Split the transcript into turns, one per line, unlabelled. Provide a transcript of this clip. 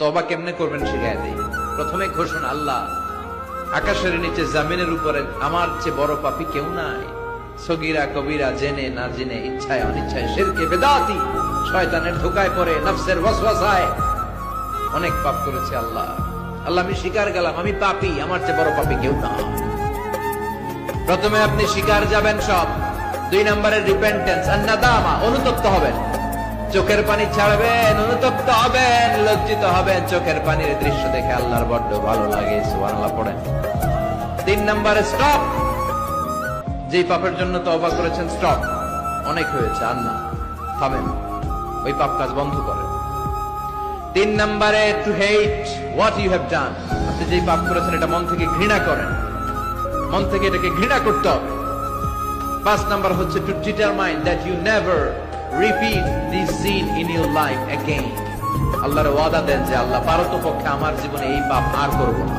তওবা কেমনে করবেন শিখায় দেই। প্রথমে ঘোষণা, আল্লাহ আকাশের নিচে জমিনের উপরে আমার চেয়ে বড় পাপী কেউ নাই। সগীরা কবিরা, জেনে না জেনে, ইচ্ছায় অনিচ্ছায়, শিরকে বেদাতি, শয়তানের ধোকায় পড়ে, নফসের ওয়াসওয়াসায় অনেক পাপ করেছি আল্লাহ। আল্লাহ আমি স্বীকার গেলাম আমি পাপী, আমার চেয়ে বড় পাপী কেউ না। প্রথমে আপনি স্বীকার যাবেন সব। 2 নম্বরের রিপেন্টেন্স আর নাদামা, অনুতপ্ত হবেন, চোখের পানি ছাড়বেন, অনুতপ্ত হবেন, লজ্জিত হবেন। চোখের পানির দৃশ্য দেখে আল্লাহর বড্ড ভালো লাগে, সুবহানাল্লাহ পড়েন। 3 নম্বরে স্টপ, যেই পাপের জন্য তওবা করেছেন স্টপ, অনেক হয়েছে আর না, থামেন, ওই পাপ কাজ বন্ধ করেন। 3 নম্বরে to hate what you have done, আপনি যেই পাপ করেছেন এটা মন থেকে ঘৃণা করেন, মন থেকে এটাকে ঘৃণা করতে হবে। 5 নাম্বার হচ্ছে to determine that you never repeat this sin in your life again. আল্লাহর ওয়াদা দেন যে আল্লাহ পারতপক্ষে আমার জীবনে এই পাপ আর করব না।